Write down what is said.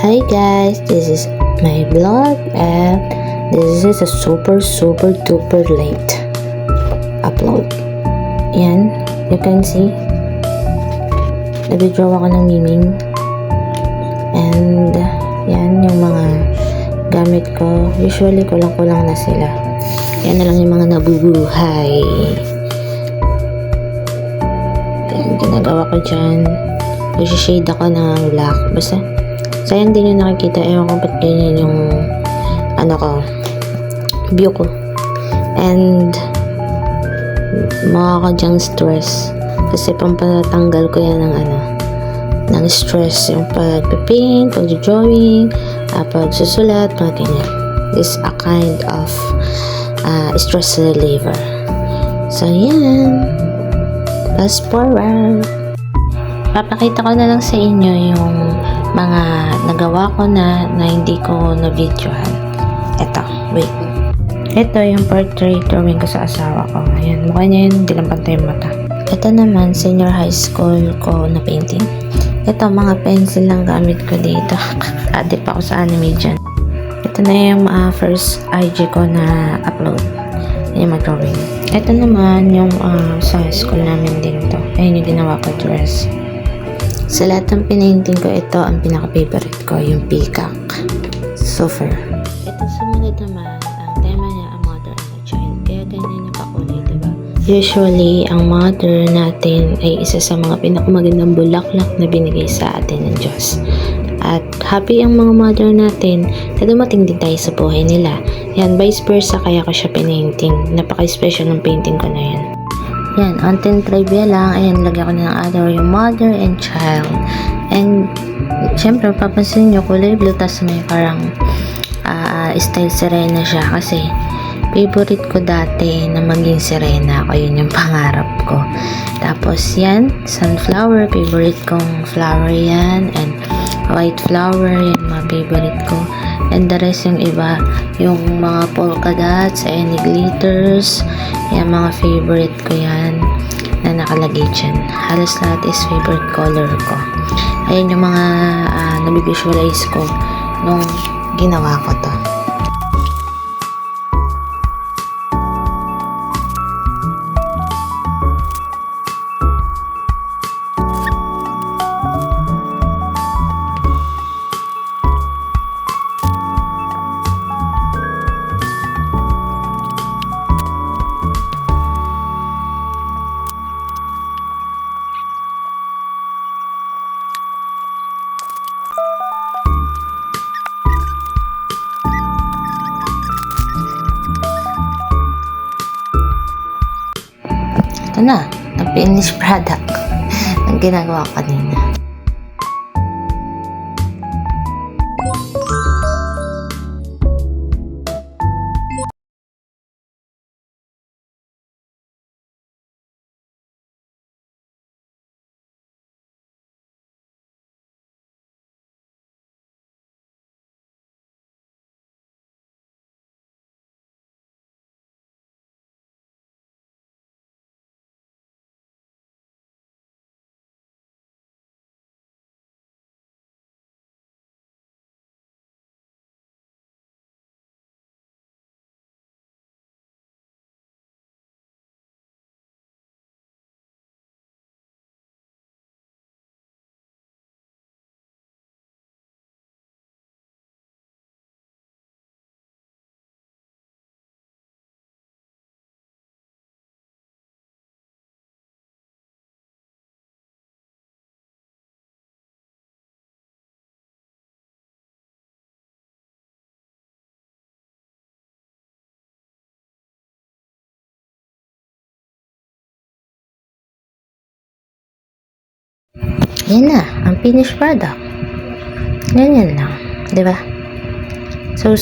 Hi guys, this is my vlog and this is a super duper late upload. Yan, you can see nag-draw ako ng miming and yan yung mga gamit ko. Usually kulang na sila. Yan na lang yung mga nabubuhay. Yan, ginagawa ko dyan. Nag-shade ako ng black. Basta sayang din yung nakikita. Ewan ko ba't ganyan yung view ko. And mukha ko dyang stress. Kasi pampatanggal ko yan ng stress. Yung pag-paint, pag-drawing, pag-susulat, mga ganyan. This is a kind of stress reliever. So, yan. Fast forward. Papakita ko na lang sa inyo yung mga nagawa ko na hindi ko na-videohan. Ito, wait. Ito yung portrait drawing ko sa asawa ko. Ayan, mukha niya yun, hindi lang pantay yung mata. Ito naman, senior high school ko na painting. Ito, mga pencil lang gamit ko dito. Addict pa ako sa anime dyan. Ito na yung first IG ko na upload. Yung mag-drawing. Ito naman yung sa school namin din to. Ayun yung ginawa ko dress. Sa lahat ng pinainting ko, ito ang pinaka-favorite ko, yung peacock. Super. Ito sumunod naman, ang tema niya, a mother and a child. Kaya ganyan yung kakulay, diba? Usually, ang mother natin ay isa sa mga pinakamagandang bulaklak na binigay sa atin ng Diyos. At happy ang mga mother natin na dumating din tayo sa buhay nila. Yan, vice versa, kaya ko siya pinainting. Napaka-special ng painting ko na yan. Yan, until trivia lang, ayan, lagyan ko na ng other yung mother and child. And, syempre, papansin nyo, kulay blue, tas may parang style sirena siya. Kasi, favorite ko dati na maging sirena ako, yun yung pangarap ko. Tapos, yan, sunflower, favorite kong flower yan. And, white flower, yan, mga favorite ko. And the rest yung iba, yung mga polka dots, any glitters, yan mga favorite ko yan na nakalagay dyan. Halos lahat is favorite color ko. Ayan yung mga nabivisualize ko nung ginawa ko to. Ito na, ang finished product ng ginagawa ko kanina. Yan na, ang finished product. Ganyan lang, di ba? So,